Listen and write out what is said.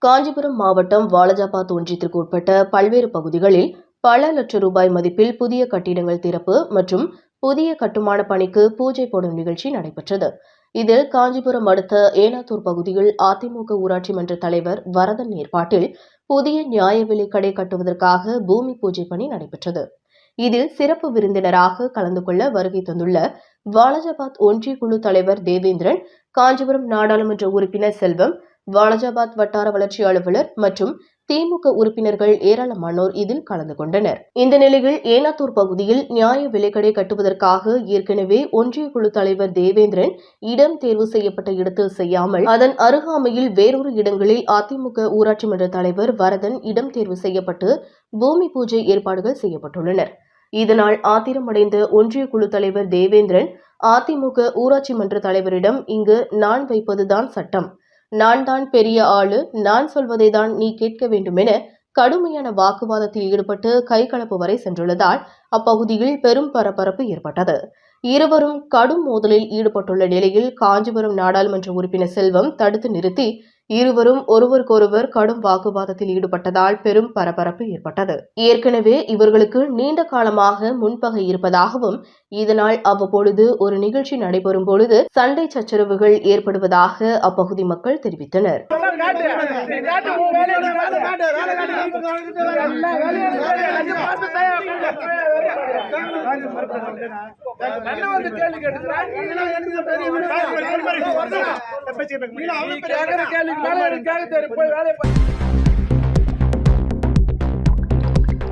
காஞ்சிபுரம் மாவட்டம் வாலாஜாபாத் ஒன்றியத்திற்கு உட்பட்ட பல்வேறு பகுதிகளில் பல லட்சம் ரூபாய் மதிப்பில் புதிய கட்டிடங்கள் திறப்பு மற்றும் புதிய கட்டுமான பணிக்கு பூஜை போடும் நிகழ்ச்சி நடைபெற்றது. இதில் காஞ்சிபுரம் அடுத்த ஏனாத்தூர் பகுதியில் அதிமுக ஊராட்சி மன்ற தலைவர் வரதன் ஏற்பாட்டில் புதிய நியாய விலைக் கடை கட்டுவதற்காக பூமி பூஜை பணி நடைபெற்றது. இதில் சிறப்பு விருந்தினராக கலந்து கொள்ள வருகை தந்துள்ள வாலாஜாபாத் ஒன்றிய குழு தலைவர் தேவேந்திரன், காஞ்சிபுரம் நாடாளுமன்ற உறுப்பினர் செல்வம், வாலாஜாபாத் வட்டார வளர்ச்சி அலுவலர் மற்றும் திமுக உறுப்பினர்கள் ஏராளமானோர் இதில் கலந்து கொண்டனர். இந்த நிலையில் ஏனாத்தூர் பகுதியில் நியாய விலைக்கடை கட்டுவதற்காக ஏற்கனவே ஒன்றிய குழு தலைவர் தேவேந்திரன் இடம் தேர்வு செய்யப்பட்ட இடத்தில் செய்யாமல் அதன் அருகாமையில் வேறொரு இடங்களில் அதிமுக ஊராட்சி மன்ற தலைவர் வரதன் இடம் தேர்வு செய்யப்பட்டு பூமி பூஜை ஏற்பாடுகள் செய்யப்பட்டுள்ளன. இதனால் ஆத்திரமடைந்த ஒன்றிய குழு தலைவர் தேவேந்திரன் அதிமுக ஊராட்சி மன்ற தலைவரிடம், இங்கு நான் வைப்பதுதான் சட்டம், நான் தான் பெரிய ஆளு, நான் சொல்வதை தான் நீ கேட்க வேண்டும் என கடுமையான வாக்குவாதத்தில் ஈடுபட்டு கைகலப்பு வரை சென்றுள்ளதால் அப்பகுதியில் பெரும் பரபரப்பு ஏற்பட்டது. இருவரும் கடும் மோதலில் ஈடுபட்டுள்ள நிலையில் காஞ்சிபுரம் நாடாளுமன்ற உறுப்பினர் செல்வம் தடுத்து நிறுத்தி இருவரும் ஒருவருக்கொருவர் கடும் வாக்குவாதத்தில் ஈடுபட்டதால் பெரும் பரபரப்பு ஏற்பட்டது. ஏற்கனவே இவர்களுக்கு நீண்ட காலமாக முன்பகை இருப்பதாகவும் இதனால் அவ்வப்பொழுது ஒரு நிகழ்ச்சி நடைபெறும் பொழுது சண்டை சச்சரவுகள் ஏற்படுவதாக அப்பகுதி மக்கள் தெரிவித்தனர். கேள்வி